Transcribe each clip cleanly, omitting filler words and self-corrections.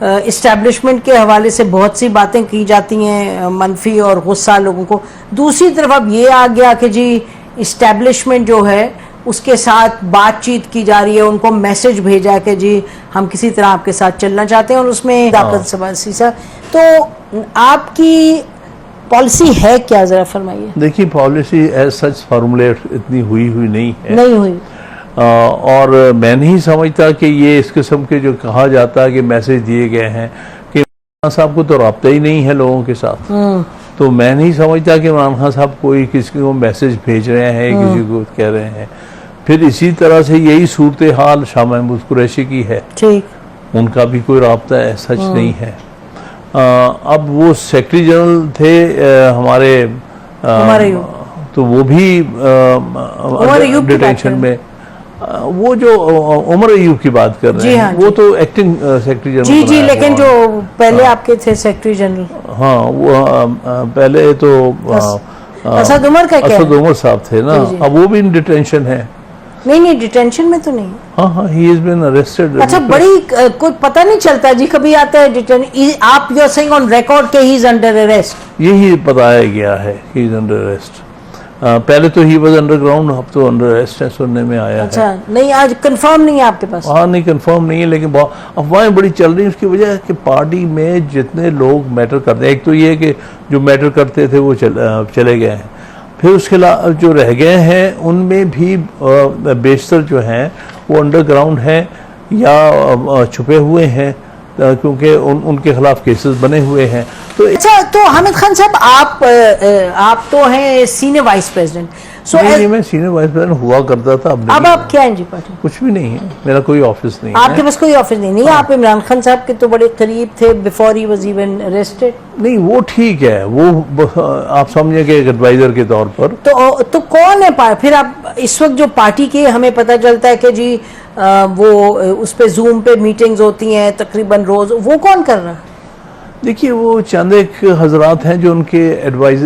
Establishment के हवाले से बहुत सी बातें की जाती हैं मनफी और गुस्सा लोगों को, दूसरी तरफ अब ये आ गया कि जी इस्टेब्लिशमेंट जो है उसके साथ बातचीत की जा रही है, उनको मैसेज भेजा कि जी हम किसी तरह आपके साथ चलना चाहते हैं और उसमें दाखिल सबासी साहब, तो आपकी पॉलिसी है क्या, जरा फरमाइए। देखिए, पॉलिसी एज सच फॉर्मुलेट इतनी हुई नहीं है, नहीं हुई, और मैं नहीं समझता कि ये इस किस्म के जो कहा जाता है कि मैसेज दिए गए हैं कि इमरान साहब को तो रब्ता ही नहीं है लोगों के साथ, तो मैं नहीं समझता कि इमरान खान साहब कोई किसी को मैसेज भेज रहे हैं, किसी को कह रहे हैं। फिर इसी तरह से यही सूरत हाल शाह महमूद कुरैशी की है, ठीक, उनका भी कोई रब्ता सच नहीं है। अब वो सेक्रेटरी जनरल थे हमारे तो वो भी डिटेंशन में, वो जो उमर अयूब की बात कर रहे हैं, वो तो एक्टिंग सेक्रेटरी जनरल जी, लेकिन जो पहले आपके थे सेक्रेटरी जनरल, हाँ वो पहले तो असद उमर का क्या, असद उमर साहब थे ना, अब वो भी इन डिटेंशन है। नहीं डिटेंशन में तो नहीं, हाँ ही हैज बीन अरेस्टेड। अच्छा, बड़ी कुछ पता नहीं चलता जी, कभी आता है डिटेंशन, आप you are saying on record के ही इज अंडर अरेस्ट, यही बताया गया है ही इज अंडर अरेस्ट। पहले तो ही वाज अंडरग्राउंड, अब तो अंडर अरेस्ट है, सुनने में आया अच्छा, है। नहीं आज कंफर्म नहीं है आपके पास? हाँ नहीं कंफर्म नहीं है, लेकिन अफवाहें बड़ी चल रही हैं। उसकी वजह है कि पार्टी में जितने लोग मैटर करते हैं, एक तो ये कि जो मैटर करते थे वो चले गए हैं, फिर उसके अलावा जो रह गए हैं उनमें भी बेशतर जो हैं वो अंडरग्राउंड हैं या छुपे हुए हैं, क्योंकि उनके खिलाफ केसेस बने हुए हैं। तो अच्छा, तो हामिद खान साहब आप तो हैं सीनियर वाइस प्रेसिडेंट, नहीं, मैं सीनियर वाइस प्रेसिडेंट हुआ करता था, अब आप क्या हैं जी पार्टी? कुछ भी नहीं है, मेरा कोई ऑफिस नहीं है। आपके पास कोई ऑफिस नहीं? आप इमरान खान साहब के तो बड़े करीब थे before he was even arrested. नहीं वो ठीक है, वो आप समझे कि एक एडवाइजर के तौर पर। तो कौन है फिर आप इस वक्त जो पार्टी के, हमें पता चलता है कि जी वो उस पे जूम पे मीटिंग्स होती हैं तकरीबन रोज, वो कौन कर रहा है? देखिए, वो चंद एक हजरात हैं जो उनके एडवाइज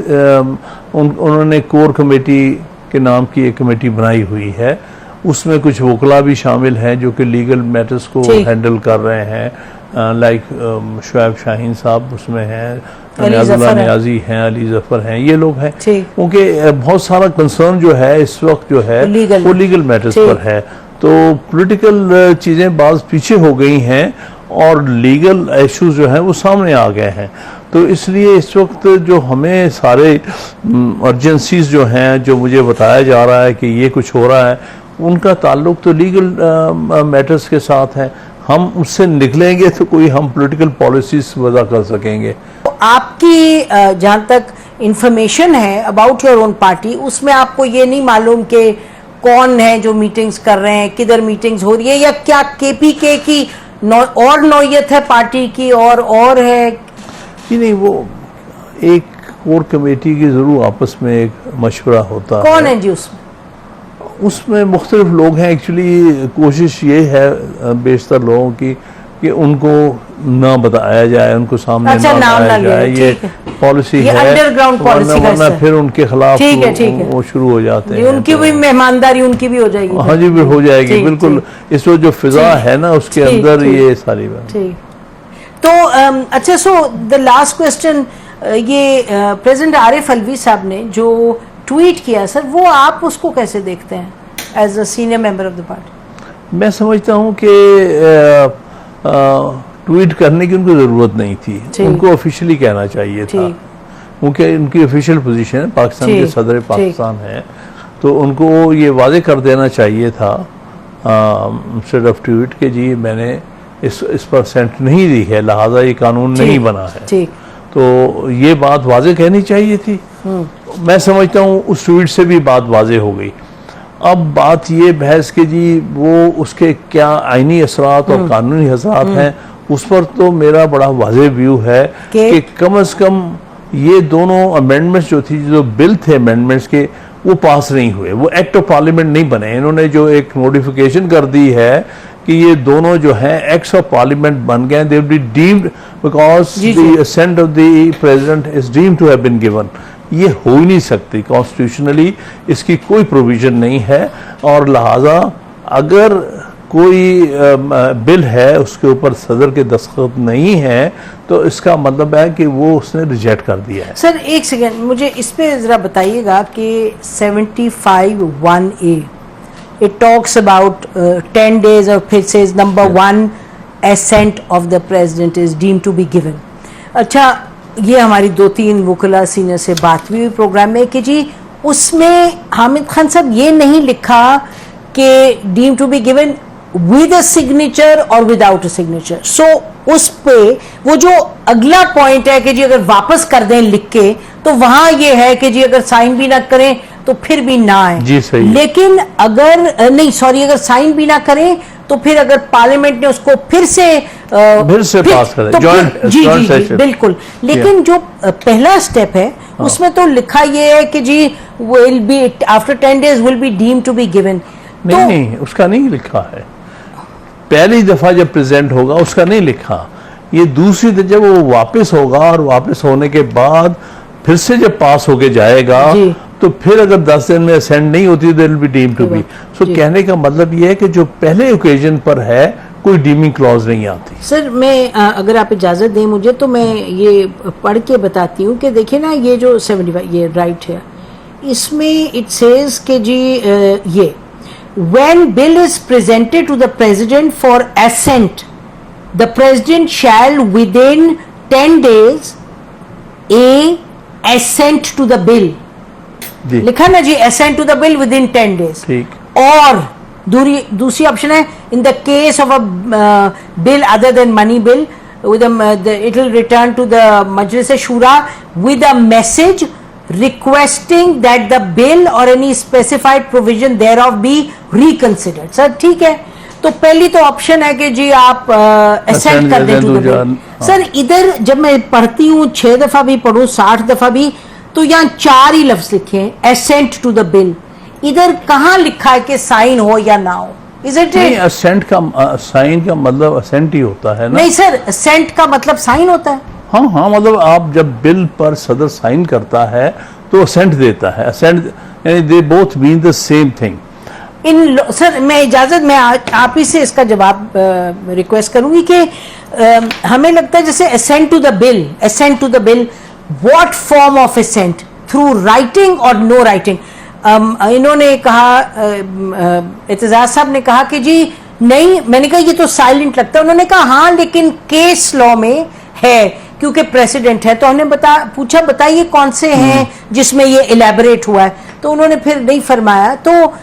उन्होंने कोर कमेटी के नाम की एक कमेटी बनाई हुई है, उसमें कुछ वकला भी शामिल हैं जो कि लीगल मैटर्स को हैंडल कर रहे हैं, लाइक शुएब शाहीन साहब उसमें हैं, नियाजी हैं, अली जफर हैं, ये लोग हैं, क्योंकि बहुत सारा कंसर्न जो है इस वक्त जो है वो लीगल मैटर्स पर है। तो पॉलिटिकल चीज़ें बाज पीछे हो गई हैं और लीगल इश्यूज जो हैं वो सामने आ गए हैं, तो इसलिए इस वक्त जो हमें सारे अर्जेंसीज जो हैं, जो मुझे बताया जा रहा है कि ये कुछ हो रहा है, उनका ताल्लुक तो लीगल मैटर्स के साथ है। हम उससे निकलेंगे तो कोई हम पॉलिटिकल पॉलिसीज वज़ा कर सकेंगे। तो आपकी जहाँ तक इंफॉर्मेशन है अबाउट योर ओन पार्टी, उसमें आपको ये नहीं मालूम कि कौन है जो मीटिंग्स कर रहे हैं, किधर मीटिंग्स हो रही है, या क्या केपीके की और नौयत है पार्टी की और है कि नहीं? वो एक कोर कमेटी की जरूर आपस में एक मशवरा होता है। कौन है जी उसमें मुख्तलिफ लोग हैं। एक्चुअली कोशिश ये है बेशतर लोगों की कि उनको ना बताया जाए, उनको सामने ना लाया जाए, ये पॉलिसी है, अंडरग्राउंड पॉलिसी, वरना फिर उनके खिलाफ वो शुरू हो जाते हैं। उनकी भी मेहमानदारी उनकी भी हो जाएगी। हाँ जी, भी हो जाएगी बिल्कुल। इस वक्त जो फिजा है ना उसके अंदर ये सारी बात। तो अच्छा, सो द लास्ट क्वेश्चन, ये प्रेसिडेंट आरिफ अलवी साहब ने जो ट्वीट किया सर, वो आप उसको कैसे देखते हैं as a senior member of the party? मैं समझता हूँ कि ट्वीट करने की उनको ज़रूरत नहीं थी, उनको ऑफिशियली कहना चाहिए था, क्योंकि उनकी ऑफिशियल पोजीशन है, पाकिस्तान के सदर पाकिस्तान है, तो उनको ये वादे कर देना चाहिए था इंस्टेड ऑफ ट्वीट के जी मैंने इस पर सेंट नहीं दी है, लिहाजा ये कानून नहीं बना है। तो ये बात वाजे कहनी चाहिए थी। मैं समझता हूँ उस ट्वीट से भी बात वाजे हो गई। अब बात ये बहस के जी वो उसके क्या आईनी असरात और कानूनी असरात हैं, उस पर तो मेरा बड़ा वाज़ेह व्यू है कि कम से कम ये दोनों अमेंडमेंट्स जो थी, जो बिल थे अमेंडमेंट्स के, वो पास नहीं हुए, वो एक्ट ऑफ पार्लियामेंट नहीं बने। इन्होंने जो एक नोटिफिकेशन कर दी है कि ये दोनों जो हैं एक्ट्स ऑफ पार्लियामेंट बन गए, they will be deemed because the assent of the president is deemed to have been given. ये हो ही नहीं सकती, कॉन्स्टिट्यूशनली इसकी कोई प्रोविजन नहीं है, और लिहाजा अगर कोई बिल है उसके ऊपर सदर के दस्तखत नहीं है तो इसका मतलब है कि वो उसने रिजेक्ट कर दिया है। सर एक सेकेंड, मुझे इस पे जरा बताइएगा कि 75(1)(a it talks about 10 days और फिर says number 1 assent of the president is deemed to be given। अच्छा, ये हमारी 2-3 वुकला सीनियर से बात हुई प्रोग्राम में कि जी उसमें हामिद खान साहब ये नहीं लिखा कि deemed to be given with a signature और without a signature। so उस पे वो जो अगला पॉइंट है कि जी अगर वापस कर दें लिख के तो वहां ये है कि जी अगर साइन भी ना करें तो फिर भी ना आए। जी सही। लेकिन अगर नहीं सॉरी अगर साइन भी ना करें तो फिर अगर पार्लियामेंट ने उसको फिर से पास करें, तो जॉइंट जी जी सेशन। बिल्कुल। लेकिन जो पहला स्टेप है उसमें तो लिखा ये है कि जी will be after 10 days will be deemed to be given. नहीं, उसका नहीं लिखा है। पहली दफा जब प्रेजेंट होगा उसका नहीं लिखा, ये दूसरी दफा जब वो वापस होगा और वापस होने के बाद फिर से जब पास होके जाएगा तो फिर अगर 10 दिन में असेंड नहीं होती तो will be deemed to be. So कहने का मतलब ये है कि जो पहले ओकेजन पर है कोई डीमिंग क्लॉज नहीं आती। सर मैं अगर आप इजाजत दें मुझे तो मैं ये पढ़ के बताती हूँ कि देखिए ना ये जो 75 ये राइट है इसमें इट सेज कि जी ये when bill is presented to the president for assent the president shall within 10 days a assent to the bill। लिखा ना जी assent to the bill within 10 days। ठीक। और दूसरी ऑप्शन है in the case of a bill other than money bill with it will return to the Majlis Shura with a message requesting that the bill or any specified provision thereof be reconsidered। Sir ठीक है, तो पहली तो option है कि जी आप ascent कर दें टू द बिल। सर इधर जब मैं पढ़ती हूँ 6 दफा भी पढ़ूँ 60 दफा भी तो यहाँ 4 ही लफ्ज लिखे हैं असेंट टू द बिल। इधर कहाँ लिखा है कि साइन हो या ना हो? Is it? नहीं, असेंट का साइन का मतलब असेंट ही होता है ना। नहीं सर, असेंट का मतलब साइन होता है। हाँ हाँ, मतलब आप जब बिल पर सदर साइन करता है तो असेंट देता है। असेंट यानी they both mean the same thing. Sir मैं इजाजत मैं आप ही से इसका जवाब रिक्वेस्ट करूंगी कि हमें लगता है जैसे assent to the bill, assent to the bill, what form of assent, through writing और नो राइटिंग। इन्होंने कहा एतजाज साहब ने कहा कि जी नहीं, मैंने कहा ये तो साइलेंट लगता है। उन्होंने कहा हाँ लेकिन केस लॉ में है क्योंकि प्रेसिडेंट है। तो हमने पूछा बताइए कौन से हैं जिसमें ये इलेबोरेट हुआ है, तो उन्होंने फिर नहीं फरमाया। तो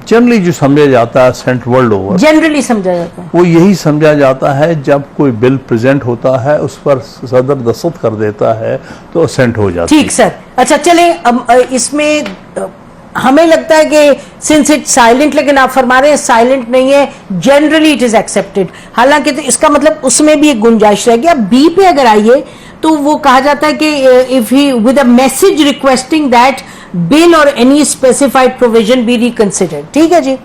जनरली जो समझा जाता है असेंट वर्ल्ड ओवर जनरली समझा जाता है वो यही समझा जाता है जब कोई बिल प्रेजेंट होता है उस पर सदर दस्तखत कर देता है तो असेंट हो जाता है। ठीक सर। अच्छा चलें, अब इसमें हमें लगता है कि सिंस इट साइलेंट, लेकिन आप फरमा रहे हैं साइलेंट नहीं है, जनरली इट इज एक्सेप्टेड। हालांकि तो इसका मतलब उसमें भी एक गुंजाइश रहेगी। अब बी पे अगर आइए तो वो कहा जाता है कि if he with a message requesting that bill or any specified provision be reconsidered. ठीक है जी।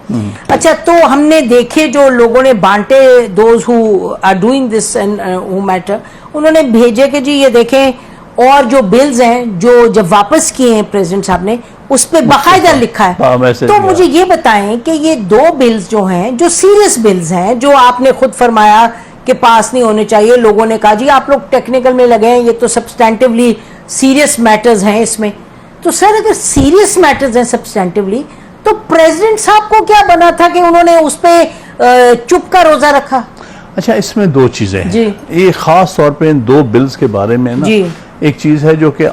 अच्छा, तो हमने देखे जो लोगों ने बांटे, those who are doing this and who matter, उन्होंने भेजे कि जी ये देखें, और जो बिल्स हैं जो जब वापस किए हैं प्रेसिडेंट साहब ने उस पर बाकायदा लिखा है। तो मुझे ये बताएं कि ये 2 बिल्स जो हैं जो सीरियस बिल्स हैं, जो आपने खुद फरमाया कि पास नहीं होने चाहिए, लोगों ने कहा जी आप लोग टेक्निकल में लगे हैं, ये तो सब्सटैंटिवली सीरियस मैटर्स हैं इसमें। तो सर अगर सीरियस मैटर्स हैं सब्सटैंटिवली तो प्रेसिडेंट साहब को क्या बना था कि उन्होंने उस पर चुप का रोजा रखा? अच्छा, इसमें 2 चीजें हैं। ये खास तौर पे इन 2 बिल्स के बारे में ना एक चीज है जो कि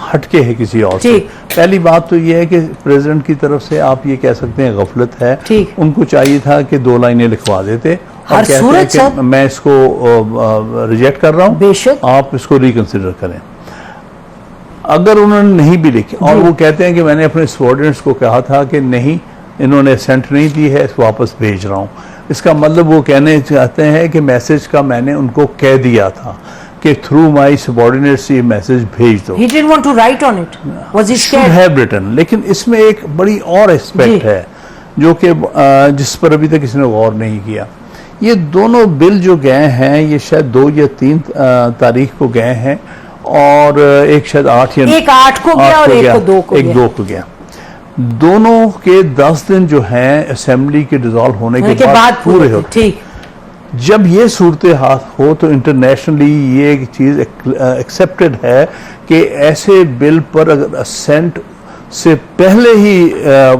हटके है किसी और से। पहली बात तो ये है कि प्रेसिडेंट की तरफ से आप ये कह सकते हैं गफलत है। उनको चाहिए था कि 2 लाइनें लिखवा देते और कहते हैं कि मैं इसको रिजेक्ट कर रहा हूँ, आप इसको रिकंसिडर करें। अगर उन्होंने नहीं भी लिखी और वो कहते हैं कि मैंने अपने सबऑर्डिनेट्स को कहा था कि नहीं, इन्होंने सेंट नहीं दी है, इसको वापस भेज रहा हूँ, इसका मतलब वो कहने चाहते हैं कि मैसेज का मैंने उनको कह दिया था कि थ्रू माय सबऑर्डिनेट्स ये मैसेज भेज दो। He didn't want to write on it. Was he scared? Should have written। लेकिन इसमें एक बड़ी और एस्पेक्ट है जो कि जिस पर अभी तक किसी ने गौर नहीं किया। ये दोनों बिल जो गए हैं ये शायद 2 या 3 तारीख को गए हैं और एक शायद 8 या 8 को गया और एक 2 को गया। दोनों के 10 दिन जो हैं असेंबली के डिसॉल्व होने के बाद पूरे होते। ठीक, जब ये सूरत हाल हो तो इंटरनेशनली ये एक चीज़ एक्सेप्टेड है कि ऐसे बिल पर अगर असेंट से पहले ही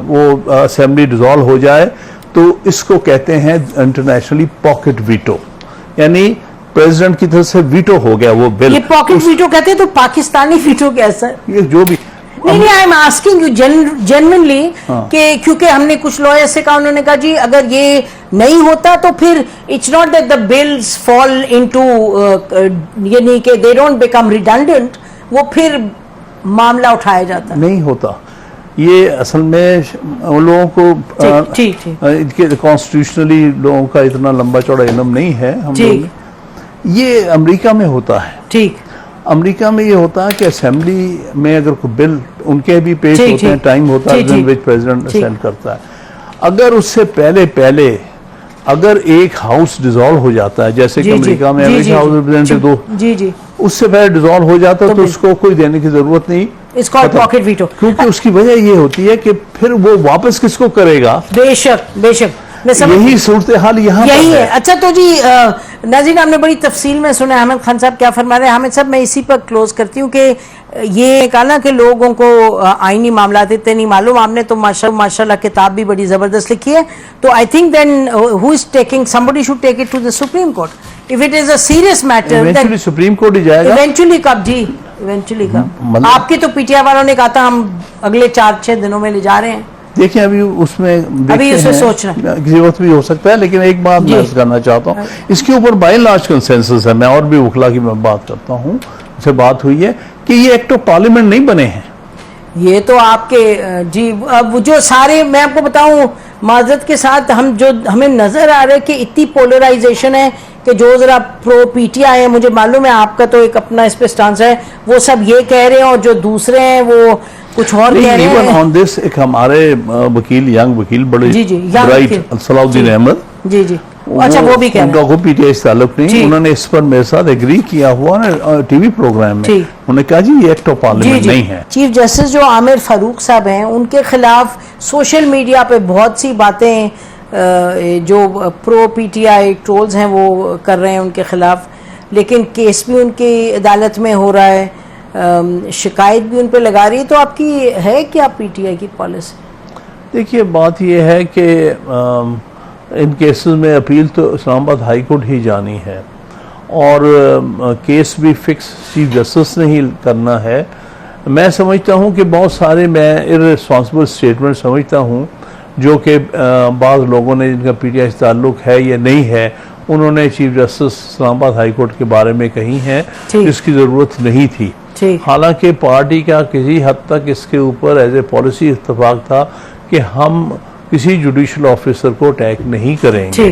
वो असेंबली डिसॉल्व हो जाए तो इसको कहते हैं इंटरनेशनली पॉकेट वीटो, यानी प्रेसिडेंट की तरफ से वीटो हो गया वो बिल। ये पॉकेट वीटो कहते हैं, तो पाकिस्तानी वीटो कैसा है? ये जो भी नहीं, I am asking you genuinely कि क्योंकि हमने कुछ लॉयर से कहा, उन्होंने कहा जी अगर ये नहीं होता तो फिर it's not that the bills fall into, ये नहीं कि दे डोंट बिकम रिडंडेंट, वो फिर मामला उठाया जाता नहीं होता। ये असल में उन लोगों को इनके कॉन्स्टिट्यूशनली लोगों का इतना लंबा चौड़ा इल्म नहीं है हम लोग। ये अमेरिका में होता है। ठीक, अमेरिका में ये होता है कि असेंबली में अगर कोई बिल उनके भी पेश होते हैं, टाइम होता है विच प्रेसिडेंट असेंट करता है। अगर उससे पहले अगर एक हाउस डिसॉल्व हो जाता है, जैसे कि अमेरिका में अमेरिका हाउस रिप्रेजेंटेटिव दो, उससे पहले डिसॉल्व हो जाता है तो उसको कोई देने की जरूरत नहीं, इसको पॉकेट वीटो, क्योंकि उसकी वजह ये होती है कि फिर वो वापस किसको करेगा। बेशक यही सूरत हाल यहाँ यही है। अच्छा तो जी नाज़रीन, हमने बड़ी तफसील में सुना है हामिद खान साहब क्या फरमा रहे हैं। हामिद साहब, मैं इसी पर क्लोज करती हूँ कि ये कहा ना कि लोगों को आईनी मामला इतने नहीं मालूम, आपने तो माशाल्लाह किताब भी बड़ी जबरदस्त लिखी है, तो I think then who is taking, somebody should take it to the supreme court if it is a serious matter. Eventually supreme court ही जाएगा। इवेंचुअली कब जी? इवेंचुअली कब? आपकी तो पीटीआई वालों ने कहा था हम अगले 4-6 दिनों में ले जा रहे हैं। देखिए अभी उसमें अभी उसे सोचना किसी वक्त भी हो सकता है, लेकिन एक बात मैं करना चाहता हूँ, इसके ऊपर बाय लार्ज कंसेंसस है। मैं और भी वकला की मैं बात करता हूँ, उससे बात हुई है कि ये एक्ट ऑफ पार्लियामेंट नहीं बने हैं। ये तो आपके जी, अब जो सारे मैं आपको बताऊं माजरत के साथ, हम जो हमें नजर आ रहा है कि इतनी पोलराइजेशन है कि जो जरा प्रो पीटीआई है, मुझे मालूम है आपका तो एक अपना इस पे स्टांस है, वो सब ये कह रहे हैं और जो दूसरे हैं वो कुछ और कह रहे हैं। ऑन दिस एक हमारे वकील, यंग वकील, बड़े ब्राइट, सलाउद्दीन अहमद जी, अच्छा वो भी कह रहे हैं, उनका पीटीआई से ताल्लुक नहीं, उन्होंने इस पर मेरे साथ एग्री किया हुआ ना टीवी प्रोग्राम में। उन्होंने कहा जी ये एक्ट ऑफ पार्लियामेंट नहीं है। चीफ जस्टिस जो आमिर फारूक साहब हैं, उनके खिलाफ सोशल मीडिया पे बहुत सी बातें जो प्रो पीटीआई ट्रोल्स हैं वो कर रहे हैं उनके खिलाफ, लेकिन केस भी उनकी अदालत में हो रहा है, शिकायत भी उन पर लगा रही है। तो आपकी है क्या पीटीआई की पॉलिसी? देखिए बात यह है कि इन केसेस में अपील तो इस्लामाबाद हाई कोर्ट ही जानी है और केस भी फिक्स चीफ जस्टिस ने ही करना है। मैं समझता हूं कि बहुत सारे मैं इररिस्पॉन्सिबल स्टेटमेंट समझता हूं जो कि बाज़ लोगों ने, जिनका पीटीआई से ताल्लुक है या नहीं है, उन्होंने chief justice Islamabad high court के बारे में कही हैं, जिसकी ज़रूरत नहीं थी। हालांकि पार्टी का किसी हद तक इसके ऊपर एज ए पॉलिसी इत्तेफाक था कि हम किसी जुडिशल ऑफिसर को अटैक नहीं करेंगे,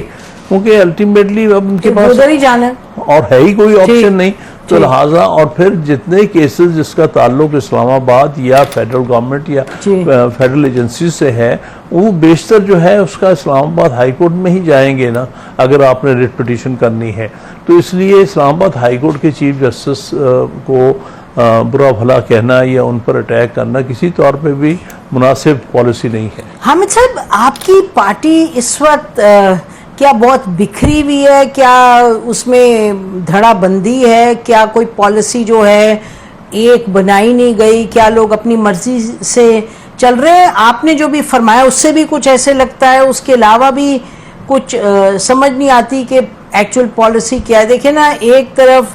क्योंकि अल्टीमेटली अब उनके पास उधर ही जाना और है ही कोई ऑप्शन नहीं, तो लिहाजा और फिर जितने केसेस जिसका ताल्लुक इस्लामाबाद या फेडरल गवर्नमेंट या फेडरल एजेंसी से है, वो बेशतर जो है उसका इस्लामाबाद हाई कोर्ट में ही जाएंगे ना, अगर आपने रिट पिटीशन करनी है। तो इसलिए इस्लामाबाद हाई कोर्ट के चीफ जस्टिस को बुरा भला कहना या उन पर अटैक करना किसी तौर पे भी मुनासिब पॉलिसी नहीं है। हामिद साहब, आपकी पार्टी इस वक्त क्या बहुत बिखरी हुई है? क्या उसमें धड़ाबंदी है? क्या कोई पॉलिसी जो है एक बनाई नहीं गई? क्या लोग अपनी मर्जी से चल रहे हैं? आपने जो भी फरमाया उससे भी कुछ ऐसे लगता है, उसके अलावा भी कुछ समझ नहीं आती कि एक्चुअल पॉलिसी क्या है। देखिए ना, एक तरफ